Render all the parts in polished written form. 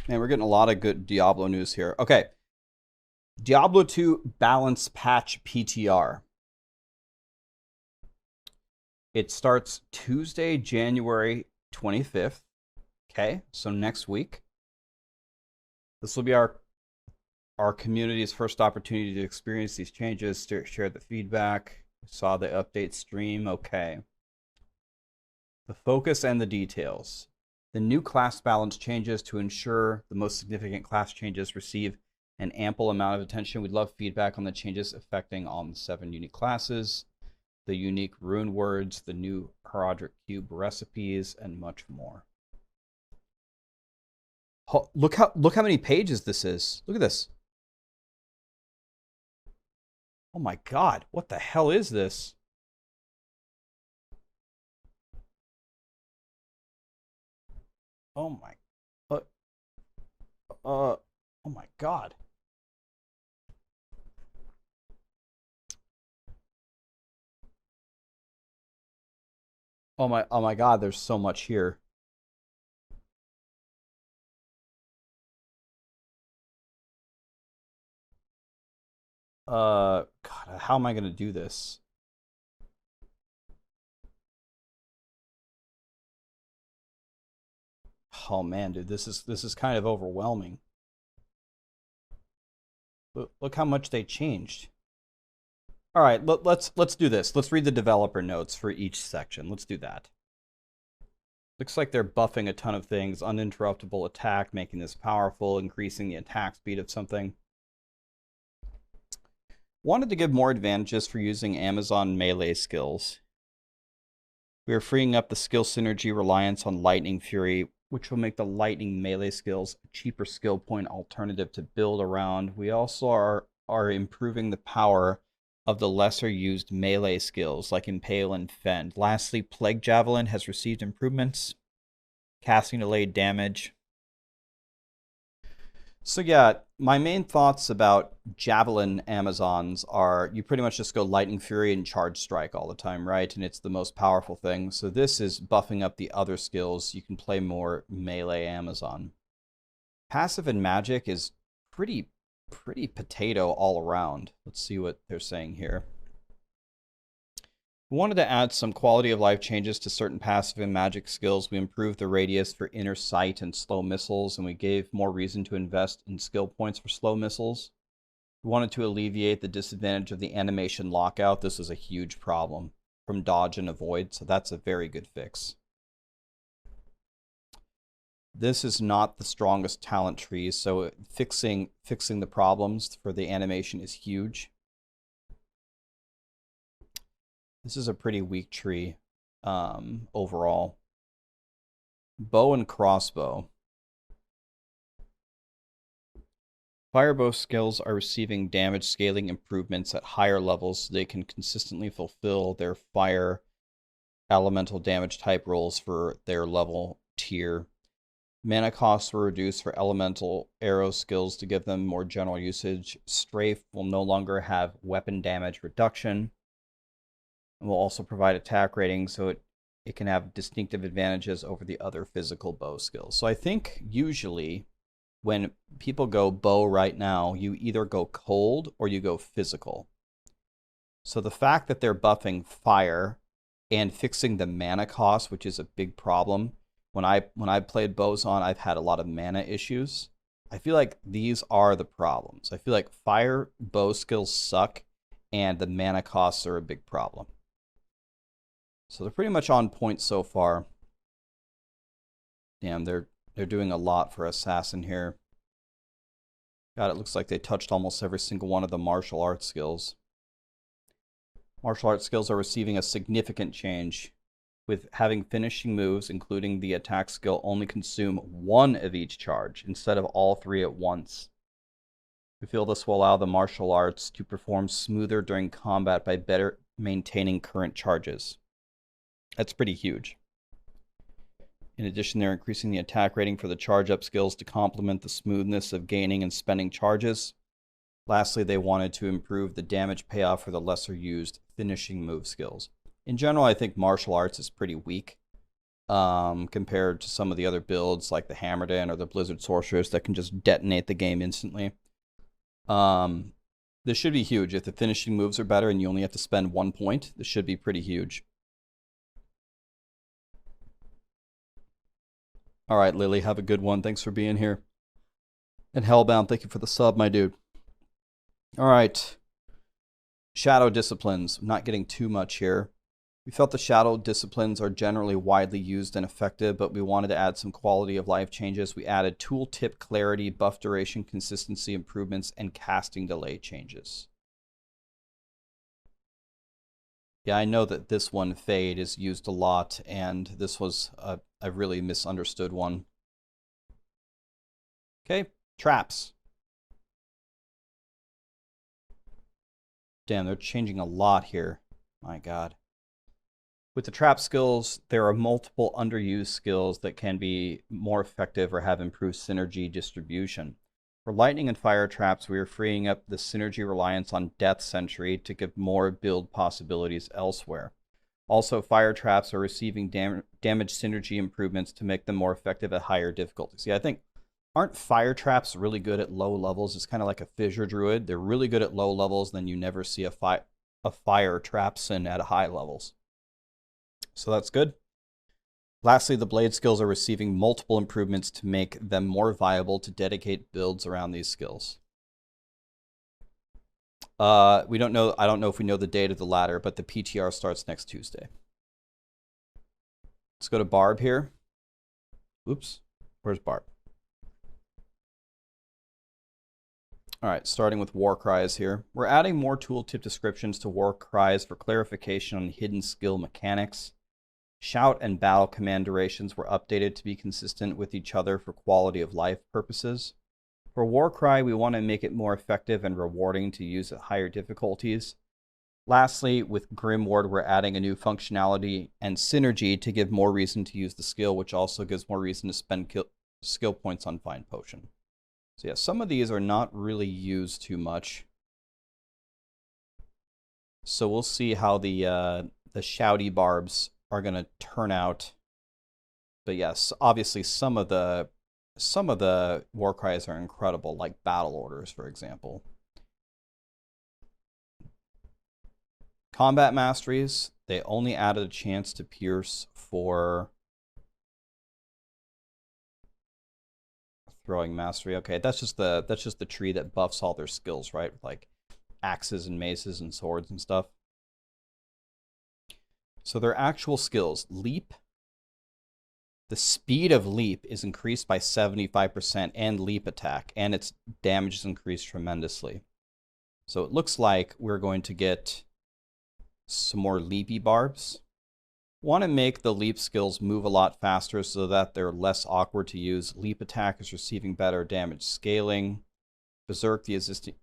Man, we're getting a lot of good Diablo news here. Okay. Diablo 2 balance patch PTR. It starts Tuesday, January 25th. Okay, so next week. This will be our community's first opportunity to experience these changes, to share the feedback. Saw the update stream. Okay. The focus and the details. The new class balance changes to ensure the most significant class changes receive an ample amount of attention. We'd love feedback on the changes affecting all the 7 unique classes, the unique rune words, the new Herodic Cube recipes, and much more. Look how many pages this is. Look at this. Oh my god, what the hell is this? Oh my oh my god. Oh my god, there's so much here. God, how am I gonna do this? Oh man, dude, this is kind of overwhelming. Look how much they changed. All right, let's do this. Let's read the developer notes for each section. Let's do that. Looks like they're buffing a ton of things. Uninterruptible attack, making this powerful, increasing the attack speed of something. Wanted to give more advantages for using Amazon melee skills. We are freeing up the skill synergy reliance on Lightning Fury, which will make the lightning melee skills a cheaper skill point alternative to build around. We also are improving the power of the lesser used melee skills like Impale and Fend. Lastly, Plague Javelin has received improvements. Casting delayed damage. So yeah, my main thoughts about Javelin Amazons are you pretty much just go Lightning Fury and Charge Strike all the time, right? And it's the most powerful thing. So this is buffing up the other skills. You can play more melee Amazon. Passive and magic is pretty potato all around. Let's see what they're saying here. We wanted to add some quality of life changes to certain passive and magic skills. We improved the radius for inner sight and slow missiles, and we gave more reason to invest in skill points for slow missiles. We wanted to alleviate the disadvantage of the animation lockout. This is a huge problem from dodge and avoid, so that's a very good fix. This is not the strongest talent tree, so fixing the problems for the animation is huge. This is a pretty weak tree overall. Bow and crossbow. Firebow skills are receiving damage scaling improvements at higher levels so they can consistently fulfill their fire elemental damage type rolls for their level tier. Mana costs were reduced for elemental arrow skills to give them more general usage. Strafe will no longer have weapon damage reduction. And will also provide attack rating so it can have distinctive advantages over the other physical bow skills. So I think usually when people go bow right now, you either go cold or you go physical. So the fact that they're buffing fire and fixing the mana cost, which is a big problem. When I played Boson, I've had a lot of mana issues. I feel like these are the problems. I feel like fire bow skills suck and the mana costs are a big problem. So they're pretty much on point so far. Damn, they're doing a lot for Assassin here. God, it looks like they touched almost every single one of the martial arts skills. Martial arts skills are receiving a significant change, with having finishing moves, including the attack skill, only consume 1 of each charge instead of all 3 at once. We feel this will allow the martial arts to perform smoother during combat by better maintaining current charges. That's pretty huge. In addition, they're increasing the attack rating for the charge-up skills to complement the smoothness of gaining and spending charges. Lastly, they wanted to improve the damage payoff for the lesser used finishing move skills. In general, I think martial arts is pretty weak. compared to some of the other builds like the Hammerden or the Blizzard Sorceress that can just detonate the game instantly. This should be huge. If the finishing moves are better and you only have to spend 1 point, this should be pretty huge. All right, Lily, have a good one. Thanks for being here. And Hellbound, thank you for the sub, my dude. All right. Shadow disciplines. I'm not getting too much here. We felt the shadow disciplines are generally widely used and effective, but we wanted to add some quality of life changes. We added tooltip clarity, buff duration, consistency improvements, and casting delay changes. Yeah, I know that this one, Fade, is used a lot, and this was a really misunderstood one. Okay, traps. Damn, they're changing a lot here. My God. With the trap skills, there are multiple underused skills that can be more effective or have improved synergy distribution. For lightning and fire traps, we are freeing up the synergy reliance on Death Sentry to give more build possibilities elsewhere. Also, fire traps are receiving damage synergy improvements to make them more effective at higher difficulties. Yeah, I think, aren't fire traps really good at low levels? It's kind of like a fissure druid. They're really good at low levels, then you never see a fire trapson at high levels. So that's good. Lastly, the blade skills are receiving multiple improvements to make them more viable to dedicate builds around these skills. We don't know. I don't know if we know the date of the latter, but the PTR starts next Tuesday. Let's go to Barb here. Oops. Where's Barb? All right, starting with war cries here. We're adding more tooltip descriptions to war cries for clarification on hidden skill mechanics. Shout and battle command durations were updated to be consistent with each other for quality of life purposes. For Warcry, we want to make it more effective and rewarding to use at higher difficulties. Lastly, with Grimward, we're adding a new functionality and synergy to give more reason to use the skill, which also gives more reason to spend skill points on Find Potion. So yeah, some of these are not really used too much. So we'll see how the shouty barbs are going to turn out. But yes, obviously some of the war cries are incredible, like battle orders, for example. Combat masteries, they only added a chance to pierce for throwing mastery. Okay, that's just the tree that buffs all their skills, right? Like axes and maces and swords and stuff. So their actual skills, leap. The speed of leap is increased by 75% and leap attack, and its damage is increased tremendously. So it looks like we're going to get some more leapy barbs. Want to make the leap skills move a lot faster so that they're less awkward to use. Leap attack is receiving better damage scaling. Berserk, the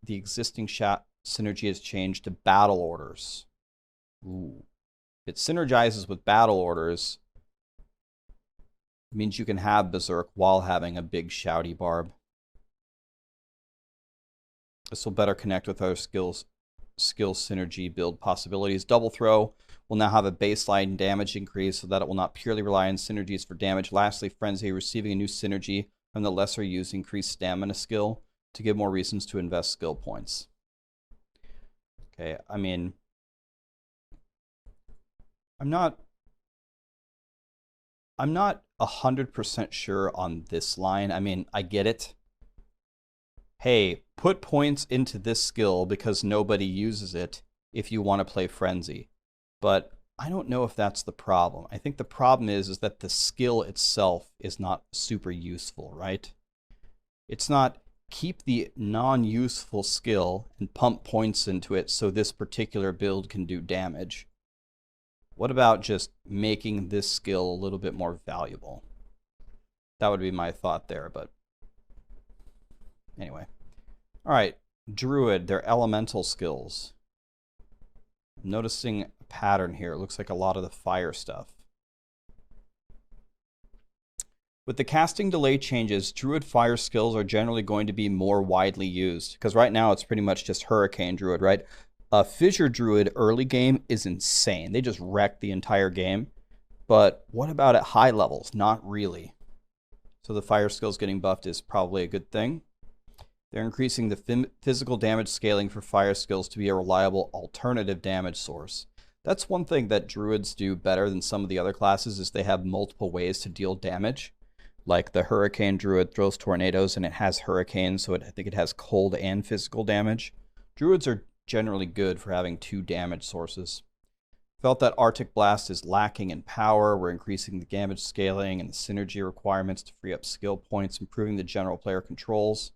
existing shot synergy has changed to battle orders. Ooh. It synergizes with battle orders. It means you can have Berserk while having a big shouty barb. This will better connect with our skill synergy build possibilities. Double throw will now have a baseline damage increase so that it will not purely rely on synergies for damage. Lastly, Frenzy, receiving a new synergy from the lesser used increased stamina skill to give more reasons to invest skill points. Okay, I mean, I'm not 100% sure on this line. I mean, I get it. Hey, put points into this skill because nobody uses it if you want to play Frenzy. But I don't know if that's the problem. I think the problem is that the skill itself is not super useful, right? It's not keep the non-useful skill and pump points into it so this particular build can do damage. What about just making this skill a little bit more valuable? That would be my thought there, but anyway. All right, Druid, their elemental skills. I'm noticing a pattern here. It looks like a lot of the fire stuff. With the casting delay changes, Druid fire skills are generally going to be more widely used, because right now it's pretty much just Hurricane Druid, right? Fissure Druid early game is insane. They just wreck the entire game. But what about at high levels? Not really. So the fire skills getting buffed is probably a good thing. They're increasing the physical damage scaling for fire skills to be a reliable alternative damage source. That's one thing that druids do better than some of the other classes, is they have multiple ways to deal damage. Like the hurricane druid throws tornadoes and it has hurricanes, so I think it has cold and physical damage. Druids are generally good for having 2 damage sources. Felt that Arctic Blast is lacking in power. We're increasing the damage scaling and the synergy requirements to free up skill points, improving the general player controls.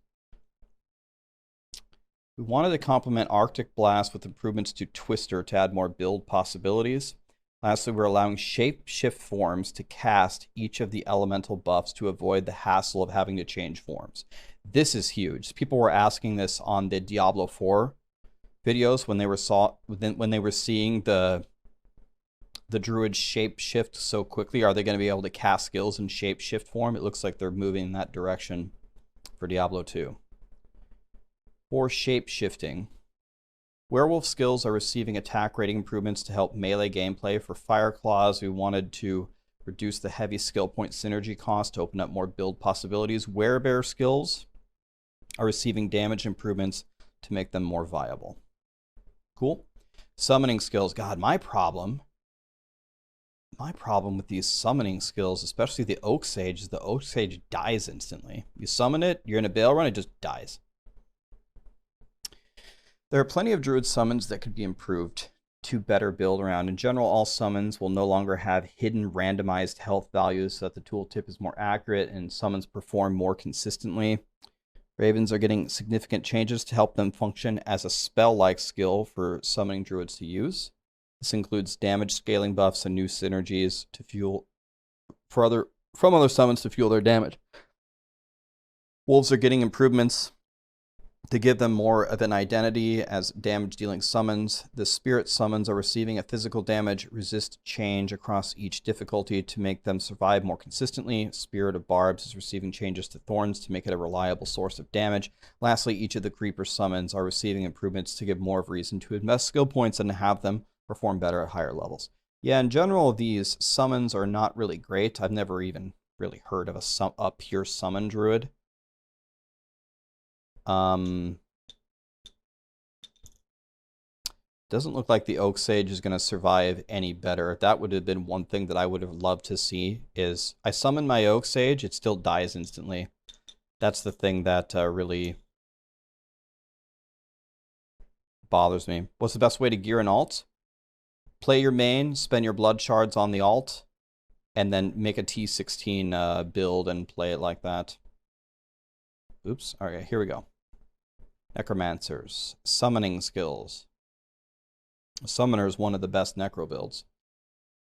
We wanted to complement Arctic Blast with improvements to Twister to add more build possibilities. Lastly, we're allowing shape-shift forms to cast each of the elemental buffs to avoid the hassle of having to change forms. This is huge. People were asking this on the Diablo 4 videos when they were seeing the druid shape-shift so quickly. Are they going to be able to cast skills in shape-shift form? It looks like they're moving in that direction for Diablo 2. For shape-shifting, werewolf skills are receiving attack rating improvements to help melee gameplay. For fire claws, we wanted to reduce the heavy skill point synergy cost to open up more build possibilities. Werebear skills are receiving damage improvements to make them more viable. Cool. Summoning skills. God, my problem with these summoning skills, especially the Oak Sage, is the Oak Sage dies instantly. You summon it, you're in a Bale run, it just dies. There are plenty of Druid summons that could be improved to better build around. In general, all summons will no longer have hidden randomized health values so that the tooltip is more accurate and summons perform more consistently. Ravens are getting significant changes to help them function as a spell-like skill for summoning Druids to use. This includes damage scaling buffs and new synergies to fuel from other summons to fuel their damage. Wolves are getting improvements to give them more of an identity as damage-dealing summons. The spirit summons are receiving a physical damage resist change across each difficulty to make them survive more consistently. Spirit of Barbs is receiving changes to thorns to make it a reliable source of damage. Lastly, each of the creeper summons are receiving improvements to give more of a reason to invest skill points and to have them perform better at higher levels. Yeah, in general, these summons are not really great. I've never even really heard of a pure summon druid. Doesn't look like the Oak Sage is going to survive any better. That would have been one thing that I would have loved to see, is I summon my Oak Sage, it still dies instantly. That's the thing that really bothers me. What's the best way to gear an alt? Play your main, spend your blood shards on the alt, and then make a T16 build and play it like that. Oops. Okay, here we go. Necromancers. Summoning skills. Summoner is one of the best necro builds.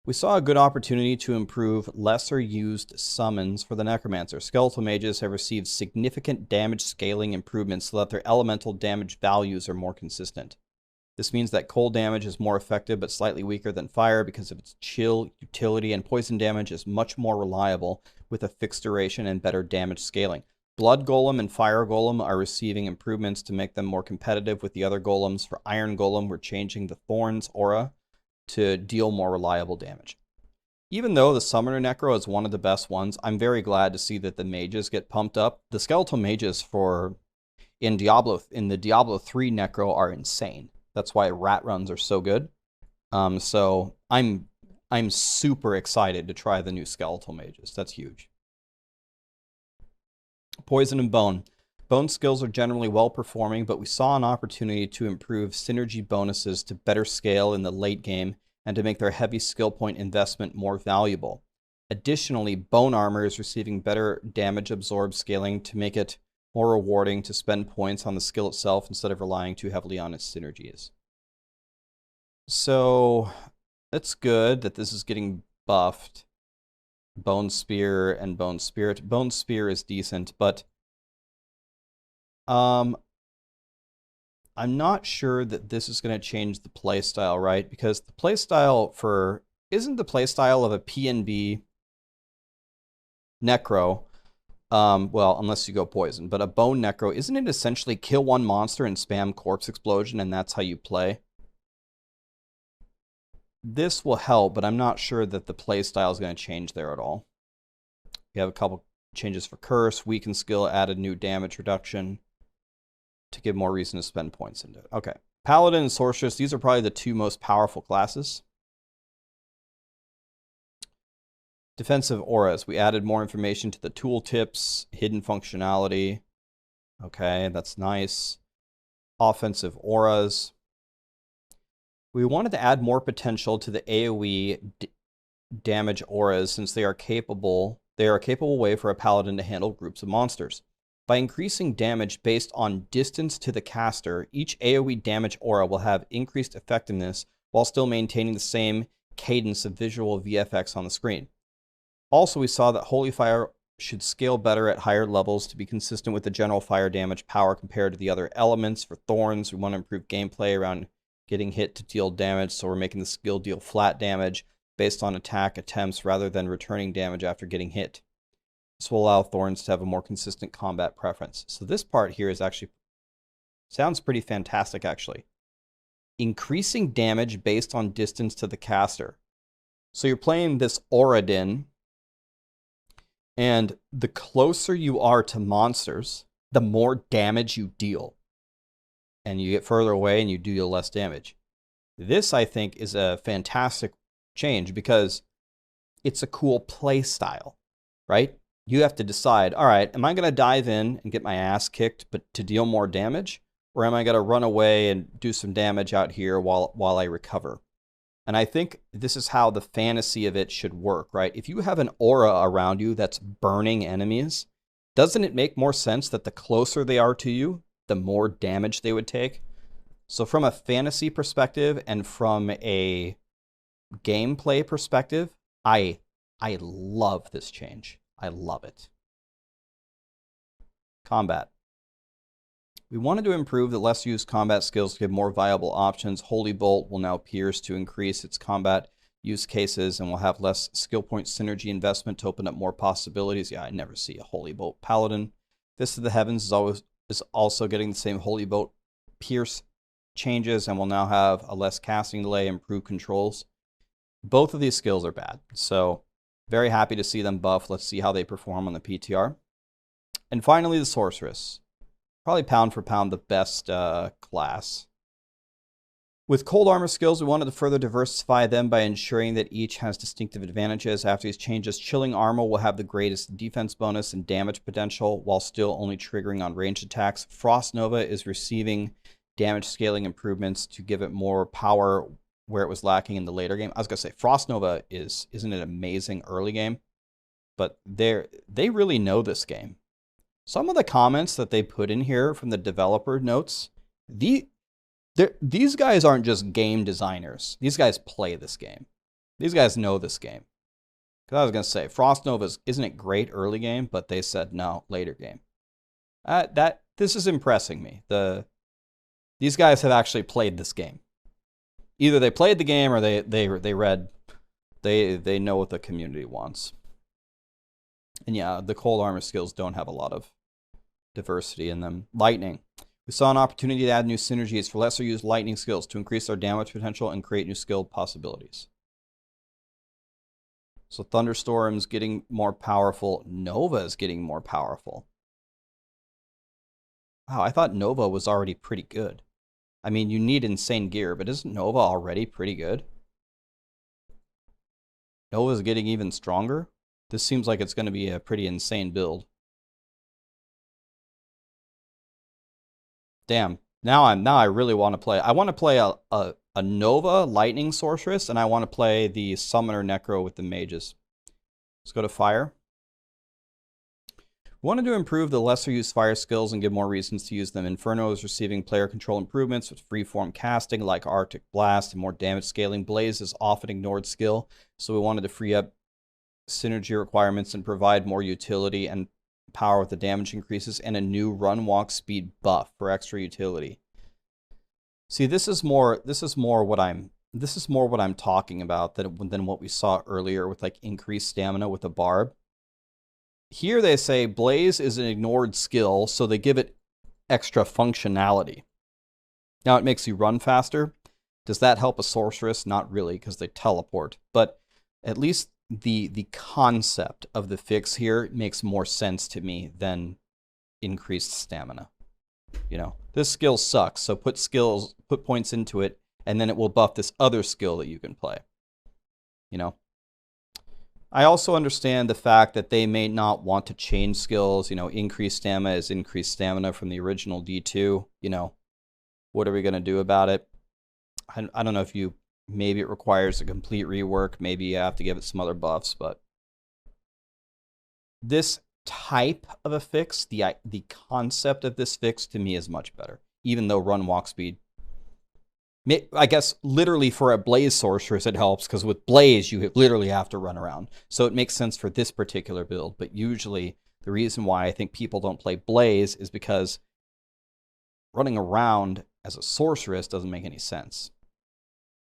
We saw a good opportunity to improve lesser used summons for the Necromancer. Skeletal mages have received significant damage scaling improvements so that their elemental damage values are more consistent. This means that cold damage is more effective but slightly weaker than fire because of its chill utility, and poison damage is much more reliable with a fixed duration and better damage scaling. Blood Golem and Fire Golem are receiving improvements to make them more competitive with the other golems. For Iron Golem, we're changing the Thorns aura to deal more reliable damage. Even though the Summoner Necro is one of the best ones, I'm very glad to see that the mages get pumped up. The Skeletal Mages in the Diablo 3 Necro are insane. That's why rat runs are so good. So I'm super excited to try the new Skeletal Mages. That's huge. Poison and Bone. Bone skills are generally well performing, but we saw an opportunity to improve synergy bonuses to better scale in the late game and to make their heavy skill point investment more valuable. Additionally, Bone Armor is receiving better damage absorb scaling to make it more rewarding to spend points on the skill itself instead of relying too heavily on its synergies. So that's good that this is getting buffed. Bone Spear and Bone Spirit. Bone Spear is decent, but I'm not sure that this is going to change the playstyle, right? Because the playstyle isn't the playstyle of a PNB Necro, well, unless you go Poison, but a Bone Necro, isn't it essentially kill one monster and spam Corpse Explosion and that's how you play? this will help, but I'm not sure that the play style is going to change there at all. We have a couple changes for Curse, Weaken Skill, added new damage reduction to give more reason to spend points into it. Okay. Paladin and Sorceress, these are probably the two most powerful classes. Defensive auras. We added more information to the tooltips, hidden functionality. Okay, that's nice. Offensive auras. We wanted to add more potential to the AoE damage auras since they are a capable way for a paladin to handle groups of monsters. By increasing damage based on distance to the caster, each AoE damage aura will have increased effectiveness while still maintaining the same cadence of visual VFX on the screen. Also, we saw that Holy Fire should scale better at higher levels to be consistent with the general fire damage power compared to the other elements. For Thorns, we want to improve gameplay around getting hit to deal damage, so we're making the skill deal flat damage based on attack attempts rather than returning damage after getting hit. This will allow Thorns to have a more consistent combat preference. So this part here is actually sounds pretty fantastic, actually. Increasing damage based on distance to the caster. So you're playing this Auradin, and the closer you are to monsters, the more damage you deal. And you get further away and you deal less damage. This, I think, is a fantastic change because it's a cool play style, right? You have to decide, all right, am I going to dive in and get my ass kicked but to deal more damage? Or am I going to run away and do some damage out here while I recover? And I think this is how the fantasy of it should work, right? If you have an aura around you that's burning enemies, doesn't it make more sense that the closer they are to you, the more damage they would take? So from a fantasy perspective and from a gameplay perspective, I love this change. I love it. Combat. We wanted to improve the less used combat skills to give more viable options. Holy Bolt will now pierce to increase its combat use cases and will have less skill point synergy investment to open up more possibilities. Yeah, I never see a Holy Bolt Paladin. Fist of the Heavens is also getting the same Holy Bolt pierce changes and will now have a less casting delay, improved controls. Both of these skills are bad, so very happy to see them buff. Let's see how they perform on the PTR. And finally, the Sorceress. Probably pound for pound the best class. With cold armor skills, we wanted to further diversify them by ensuring that each has distinctive advantages. After these changes, chilling armor will have the greatest defense bonus and damage potential while still only triggering on ranged attacks. Frost Nova is receiving damage scaling improvements to give it more power where it was lacking in the later game. I was going to say, Frost Nova isn't an amazing early game, but they really know this game. Some of the comments that they put in here from the developer notes, these guys aren't just game designers. These guys play this game. These guys know this game. Because I was going to say, Frost Nova isn't it great early game, but they said no, later game. This is impressing me. These guys have actually played this game. Either they played the game or they read. They know what the community wants. And yeah, the cold armor skills don't have a lot of diversity in them. Lightning. We saw an opportunity to add new synergies for lesser used lightning skills to increase their damage potential and create new skill possibilities. So Thunderstorm's getting more powerful. Nova is getting more powerful. Wow, I thought Nova was already pretty good. I mean, you need insane gear, but isn't Nova already pretty good? Nova's getting even stronger? This seems like it's going to be a pretty insane build. Damn. Now I really want to play. I want to play a Nova Lightning Sorceress, and I want to play the Summoner Necro with the mages. Let's go to Fire. We wanted to improve the lesser used fire skills and give more reasons to use them. Inferno is receiving player control improvements with freeform casting like Arctic Blast and more damage scaling. Blaze is often ignored skill, so we wanted to free up synergy requirements and provide more utility and power with the damage increases and a new run walk speed buff for extra utility. See, this is more what I'm talking about than what we saw earlier with like increased stamina with the barb. Here they say Blaze is an ignored skill, so they give it extra functionality. Now it makes you run faster. Does that help a sorceress? Not really, because they teleport. But at least the concept of the fix here makes more sense to me than increased stamina. You know, this skill sucks, so put points into it, and then it will buff this other skill that you can play. You know? I also understand the fact that they may not want to change skills. You know, increased stamina is increased stamina from the original D2. You know, what are we going to do about it? I don't know if you... Maybe it requires a complete rework. Maybe you have to give it some other buffs, but... This type of a fix, the concept of this fix, to me is much better. Even though run walk speed... I guess literally for a Blaze Sorceress it helps, because with Blaze you literally have to run around. So it makes sense for this particular build, but usually the reason why I think people don't play Blaze is because running around as a Sorceress doesn't make any sense.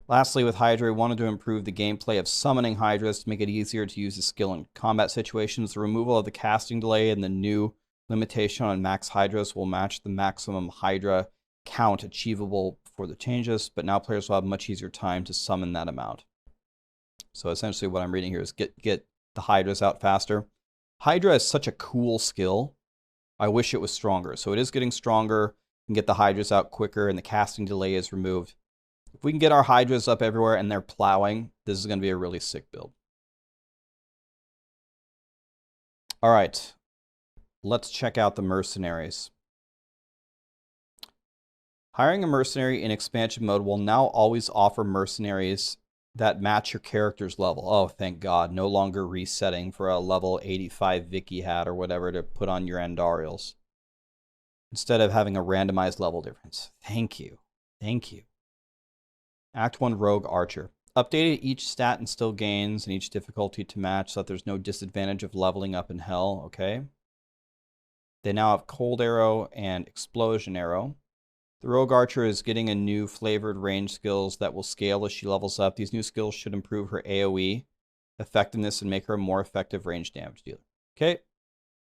Lastly, with Hydra, we wanted to improve the gameplay of summoning Hydras to make it easier to use the skill in combat situations. The removal of the casting delay and the new limitation on max Hydras will match the maximum Hydra count achievable for the changes, but now players will have much easier time to summon that amount. So essentially what I'm reading here is get the Hydras out faster. Hydra is such a cool skill. I wish it was stronger. So it is getting stronger. You can get the Hydras out quicker and the casting delay is removed. If we can get our Hydras up everywhere and they're plowing, this is going to be a really sick build. All right, let's check out the mercenaries. Hiring a mercenary in expansion mode will now always offer mercenaries that match your character's level. Oh, thank God. No longer resetting for a level 85 Vicky hat or whatever to put on your Andariels. Instead of having a randomized level difference. Thank you. Thank you. Act 1 Rogue Archer. Updated each stat and skill gains and each difficulty to match so that there's no disadvantage of leveling up in hell. Okay. They now have Cold Arrow and Explosion Arrow. The Rogue Archer is getting a new flavored range skills that will scale as she levels up. These new skills should improve her AoE effectiveness and make her a more effective range damage dealer. Okay.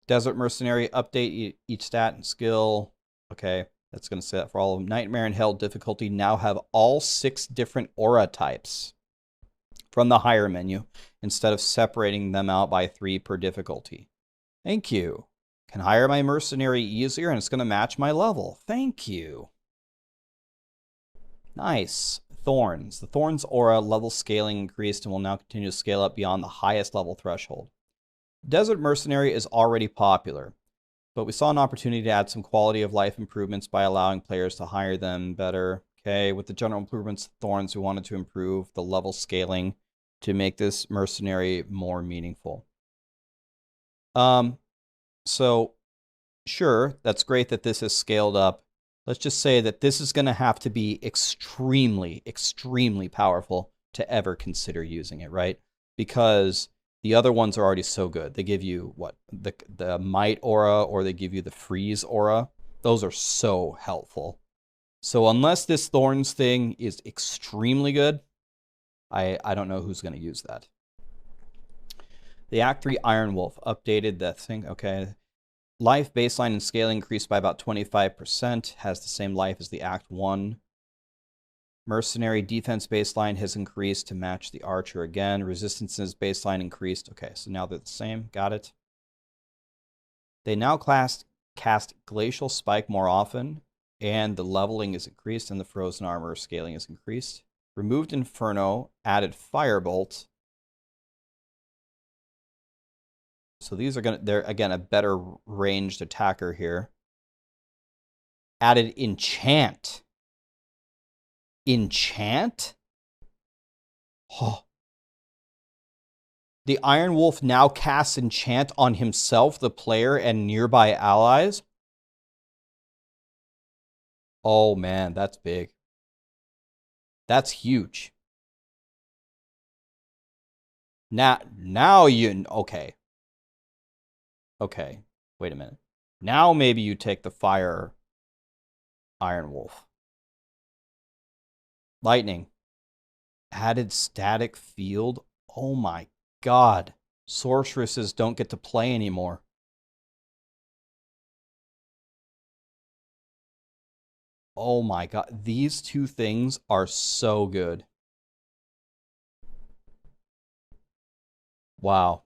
Desert Mercenary, update each stat and skill. Okay. That's going to say that for all of them. Nightmare and Hell difficulty now have all 6 different aura types from the higher menu instead of separating them out by 3 per difficulty. Thank you. Can hire my mercenary easier and it's going to match my level. Thank you. Nice. Thorns. The Thorns aura level scaling increased and will now continue to scale up beyond the highest level threshold. Desert Mercenary is already popular, but we saw an opportunity to add some quality of life improvements by allowing players to hire them better. Okay, with the general improvements to Thorns, we wanted to improve the level scaling to make this mercenary more meaningful. So, sure, that's great that this is scaled up. Let's just say that this is going to have to be extremely, extremely powerful to ever consider using it, right? Because the other ones are already so good. They give you, what, the Might aura, or they give you the Freeze aura. Those are so helpful. So unless this Thorns thing is extremely good, I don't know who's going to use that. The Act 3 Iron Wolf updated that thing. Okay. Life baseline and scaling increased by about 25%. Has the same life as the Act 1. Mercenary defense baseline has increased to match the Archer again. Resistance's baseline increased. Okay, so now they're the same. Got it. They now cast Glacial Spike more often, and the leveling is increased, and the Frozen Armor scaling is increased. Removed Inferno, added Firebolt. So these are they're again a better ranged attacker here. Added Enchant. Enchant? Oh. The Iron Wolf now casts Enchant on himself, the player, and nearby allies. Oh man, that's big. That's huge. Now you... Okay. Okay, wait a minute. Now maybe you take the Fire Iron Wolf. Lightning. Added static field. Oh my God. Sorceresses don't get to play anymore. Oh my god, these two things are so good. Wow.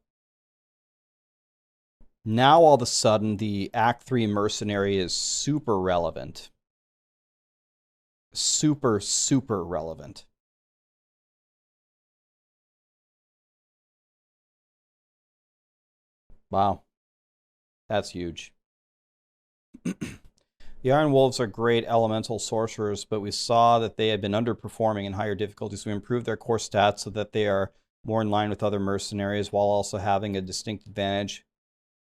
Now all of a sudden the Act 3 Mercenary is super relevant. Super, super relevant. Wow. That's huge. The Iron Wolves are great elemental sorcerers, but we saw that they had been underperforming in higher difficulties. We improved their core stats so that they are more in line with other mercenaries while also having a distinct advantage,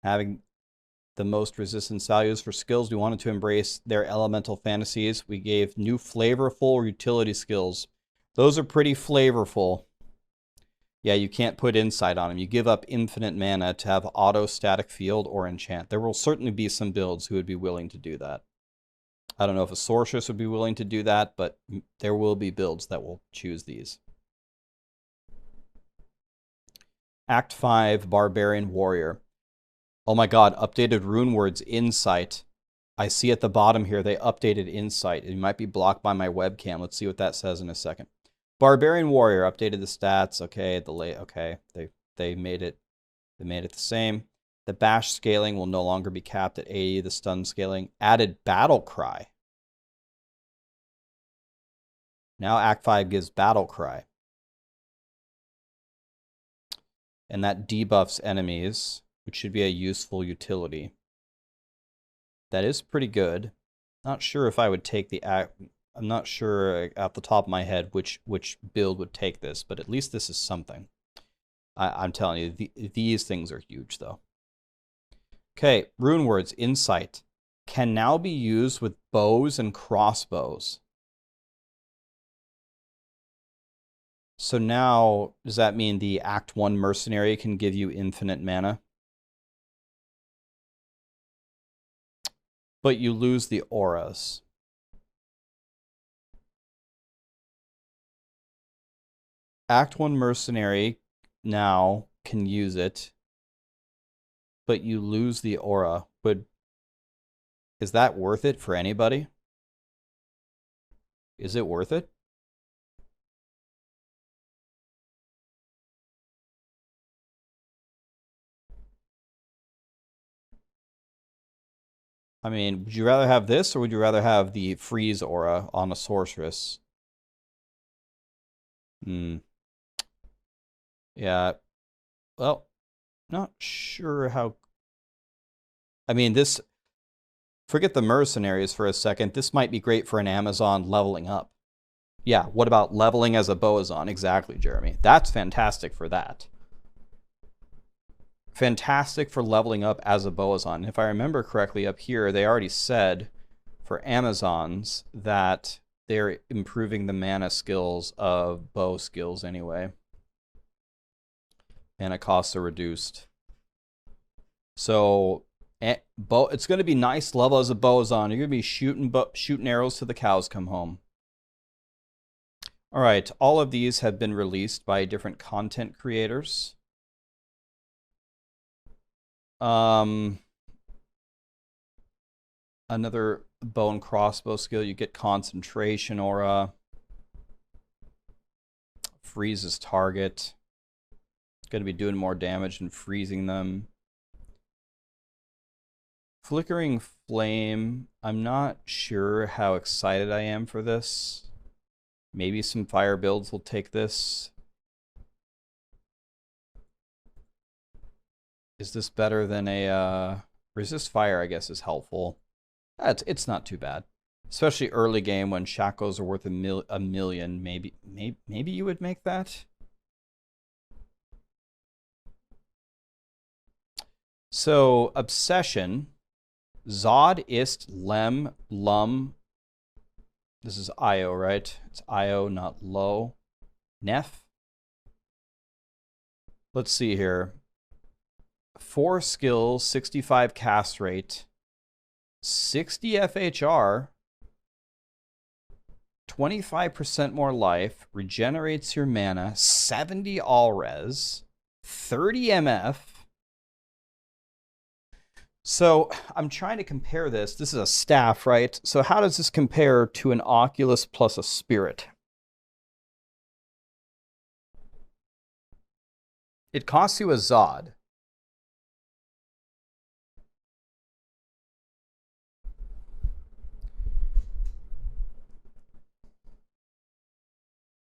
having the most resistance values for skills. We wanted to embrace their elemental fantasies. We gave new flavorful utility skills. Those are pretty flavorful. Yeah, you can't put insight on them. You give up infinite mana to have auto static field or enchant. There will certainly be some builds who would be willing to do that. I don't know if a Sorceress would be willing to do that, but there will be builds that will choose these. Act 5, Barbarian Warrior. Oh my god, updated runewords insight. I see at the bottom here they updated insight. It might be blocked by my webcam. Let's see what that says in a second. Barbarian Warrior updated the stats. Okay, they made it the same. The bash scaling will no longer be capped at 80. The stun scaling added battle cry. Now Act 5 gives battle cry. And that debuffs enemies, which should be a useful utility. That is pretty good. Not sure if I would take the act. I'm not sure off the top of my head which build would take this, but at least this is something. I'm telling you, these things are huge, though. Okay, runewords insight can now be used with bows and crossbows. So now, does that mean the Act 1 Mercenary can give you infinite mana? But you lose the auras. Act 1 Mercenary now can use it, but you lose the aura. But is that worth it for anybody? Is it worth it? I mean, would you rather have this or would you rather have the freeze aura on a sorceress? Yeah. Well, not sure how. I mean, this. Forget the mercenaries for a second. This might be great for an Amazon leveling up. Yeah, what about leveling as a Boazon? Exactly, Jeremy. That's fantastic for that. Fantastic for leveling up as a Boazon. If I remember correctly up here, they already said for Amazons that they're improving the mana skills of bow skills anyway. Mana costs are reduced. So it's going to be nice level as a Boazon. You're going to be shooting arrows till the cows come home. All right, all of these have been released by different content creators. Another bow and crossbow skill, you get concentration aura. Freezes target. Going to be doing more damage and freezing them. Flickering Flame, I'm not sure how excited I am for this. Maybe some fire builds will take this. Is this better than a resist fire? I guess is helpful. It's not too bad, especially early game when shackles are worth a million. Maybe you would make that. So obsession, Zod ist lem lum. This is IO, right? It's IO, not low. Nef. Let's see here. 4 skills, 65 cast rate, 60 FHR, 25% more life, regenerates your mana, 70 all res, 30 MF, So I'm trying to compare this. This is a staff, right? So how does this compare to an Oculus plus a Spirit? It costs you a Zod.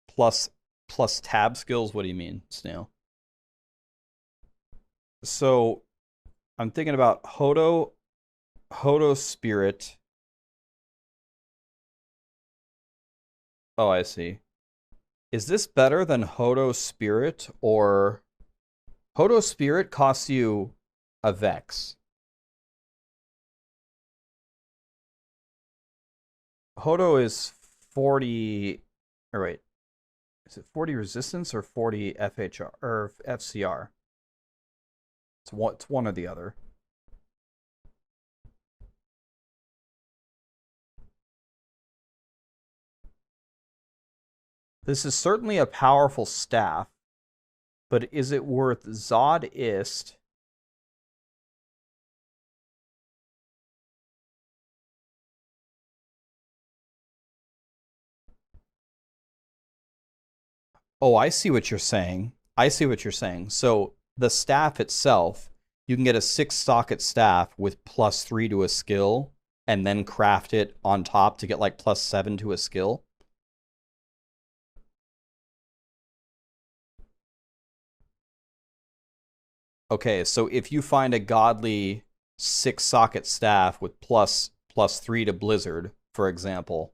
Plus tab skills? What do you mean, Snail? So I'm thinking about Hodo Spirit. Oh, I see. Is this better than Hodo Spirit, or Hodo Spirit costs you a Vex? Hodo is 40, or wait, is it 40 resistance or 40 FHR or FCR? It's one or the other. This is certainly a powerful staff, but is it worth Zod Ist? Oh, I see what you're saying. I see what you're saying. So the staff itself, you can get a 6-socket staff with +3 to a skill, and then craft it on top to get like +7 to a skill. Okay, so if you find a godly 6-socket staff with +3 to Blizzard, for example,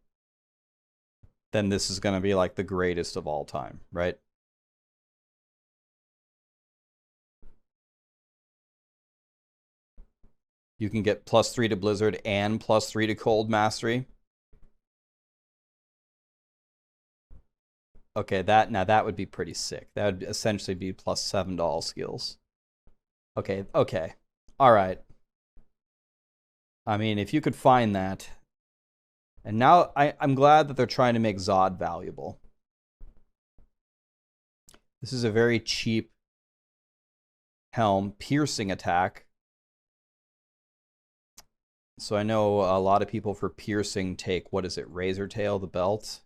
then this is going to be like the greatest of all time, right? You can get +3 to Blizzard and +3 to Cold Mastery. Okay, that would be pretty sick. That would essentially be +7 to all skills. Okay, okay. All right. I mean, if you could find that. And now I'm glad that they're trying to make Zod valuable. This is a very cheap helm, piercing attack. So I know a lot of people for piercing take, what is it, Razor Tail, the belt?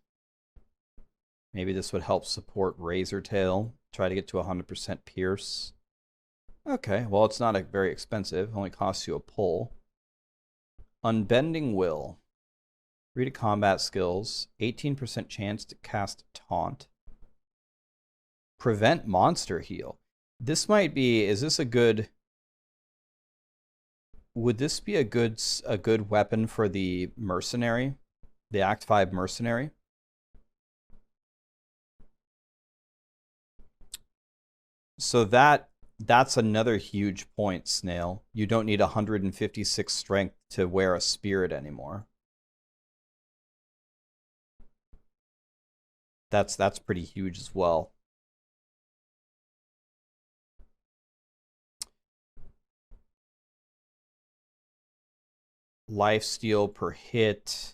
Maybe this would help support Razor Tail. Try to get to 100% pierce. Okay, well, it's not very expensive. It only costs you a pull. Unbending Will. 3 to combat skills. 18% chance to cast Taunt. Prevent monster heal. This might be, is this a good... Would this be a good weapon for the Mercenary? The Act 5 Mercenary? So that's another huge point, Snail. You don't need 156 strength to wear a spirit anymore. That's pretty huge as well. Lifesteal per hit.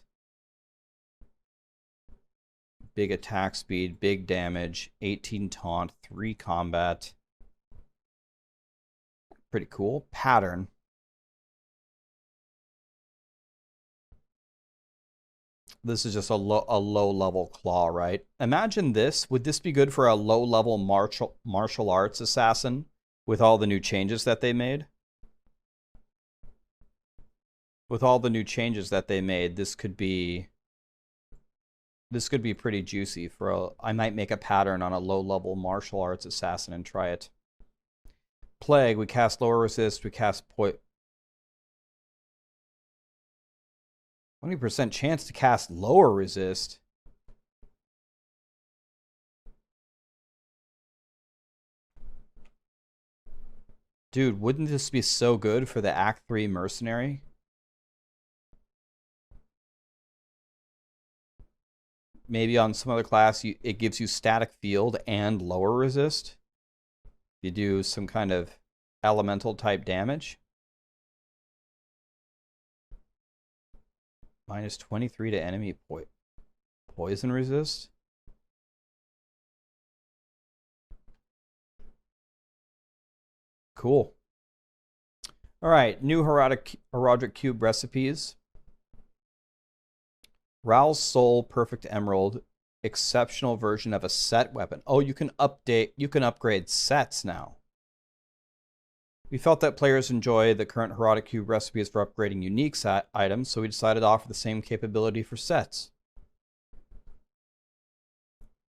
Big attack speed, big damage, 18 taunt, 3 combat. Pretty cool. Pattern. This is just a low level claw, right? Imagine this. Would this be good for a low level martial arts assassin with all the new changes that they made? With all the new changes that they made, this could be pretty juicy for I might make a pattern on a low level martial arts assassin and try it. Plague, we cast lower resist, we cast 20% chance to cast lower resist. Dude, wouldn't this be so good for the Act 3 Mercenary? Maybe on some other class, it gives you static field and lower resist. You do some kind of elemental type damage. Minus 23 to enemy poison resist. Cool. All right, new Herodic Cube recipes. Ral's Soul Perfect Emerald, exceptional version of a set weapon. Oh, you can upgrade sets now. We felt that players enjoy the current Herodic Cube recipes for upgrading unique set items, so we decided to offer the same capability for sets.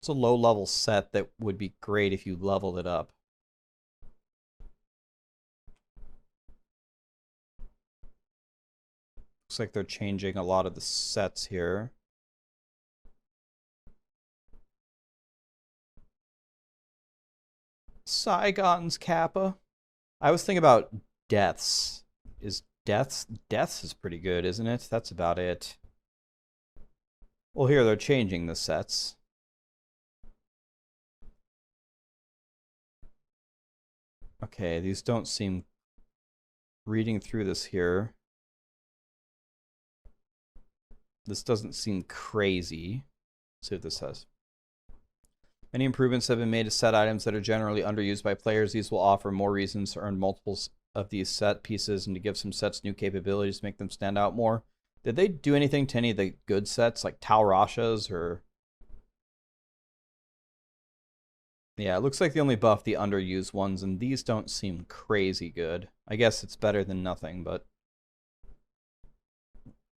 It's a low-level set that would be great if you leveled it up. Looks like they're changing a lot of the sets here. Saigon's Kappa. I was thinking about deaths. Deaths is pretty good, isn't it? That's about it. Well, here they're changing the sets. Okay, these don't seem... Reading through this here, this doesn't seem crazy. Let's see what this says. Many improvements have been made to set items that are generally underused by players. These will offer more reasons to earn multiples of these set pieces and to give some sets new capabilities to make them stand out more. Did they do anything to any of the good sets, like Talrashas or... Yeah, it looks like they only buffed the underused ones, and these don't seem crazy good. I guess it's better than nothing, but...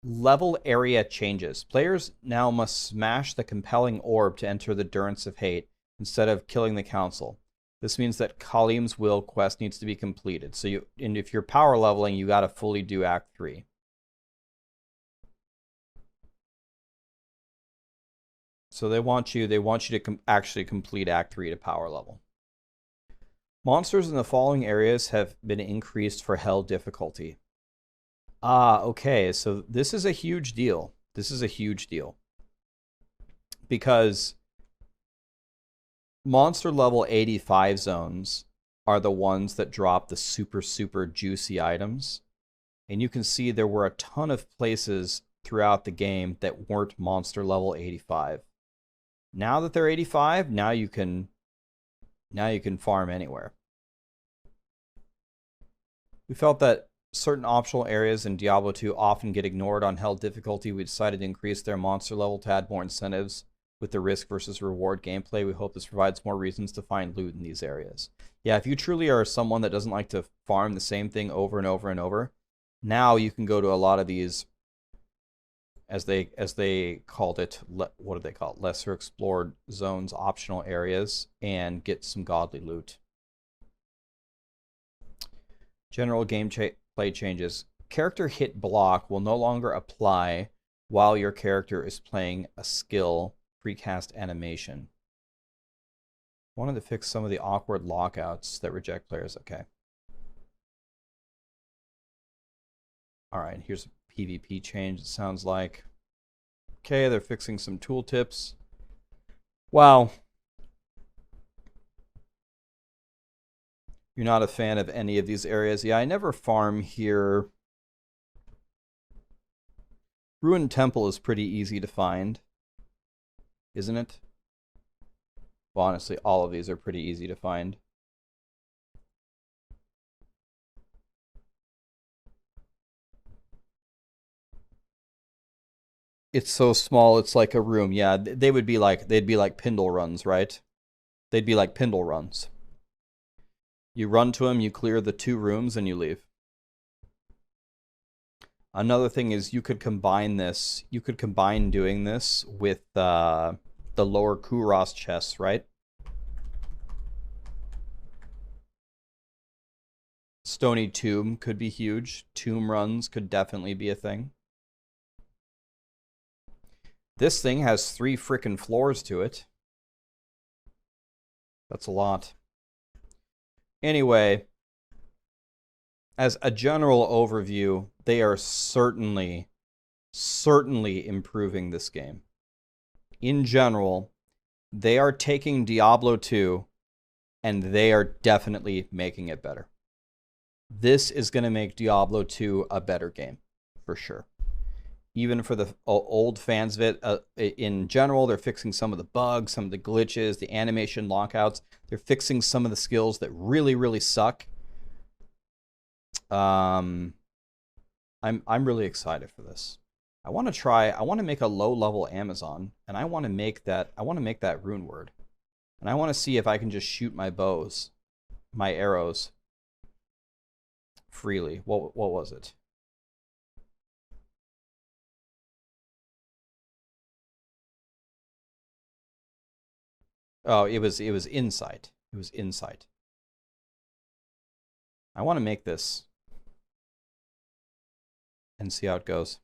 Level area changes. Players now must smash the compelling orb to enter the Durance of Hate instead of killing the council. This means that Khalim's Will quest needs to be completed. So if you're power leveling, you got to fully do Act 3. So they want you to actually complete Act 3 to power level. Monsters in the following areas have been increased for Hell difficulty. Ah, okay, so this is a huge deal. This is a huge deal. Because monster level 85 zones are the ones that drop the super, super juicy items. And you can see there were a ton of places throughout the game that weren't monster level 85. Now that they're 85, now you can farm anywhere. We felt that certain optional areas in Diablo 2 often get ignored on Hell difficulty. We decided to increase their monster level to add more incentives with the risk versus reward gameplay. We hope this provides more reasons to find loot in these areas. Yeah, if you truly are someone that doesn't like to farm the same thing over and over and over, now you can go to a lot of these, as they called it, what do they call it? Lesser explored zones, optional areas, and get some godly loot. General gameplay changes. Character hit block will no longer apply while your character is playing a skill precast animation. Wanted to fix some of the awkward lockouts that reject players. Okay. Alright, here's a PvP change, it sounds like. Okay, they're fixing some tooltips. Wow. You're not a fan of any of these areas. Yeah, I never farm here. Ruined Temple is pretty easy to find, isn't it? Well, honestly, all of these are pretty easy to find. It's so small, it's like a room. Yeah, they'd be like Pindle runs, right? They'd be like Pindle runs. You run to them, you clear the 2 rooms, and you leave. Another thing is you could combine this. You could combine doing this with the lower Kuros chests, right? Stony Tomb could be huge. Tomb runs could definitely be a thing. This thing has 3 frickin' floors to it. That's a lot. Anyway, as a general overview, they are certainly improving this game. In general, they are taking Diablo 2 and they are definitely making it better. This is going to make Diablo 2 a better game, for sure. Even for the old fans of it, in general, they're fixing some of the bugs, some of the glitches, the animation lockouts. They're fixing some of the skills that really, really suck. I'm really excited for this. I want to make a low level Amazon, and I want to make that rune word. And I want to see if I can just shoot my bows, my arrows freely. What was it? Oh, it was insight. It was insight. I want to make this and see how it goes.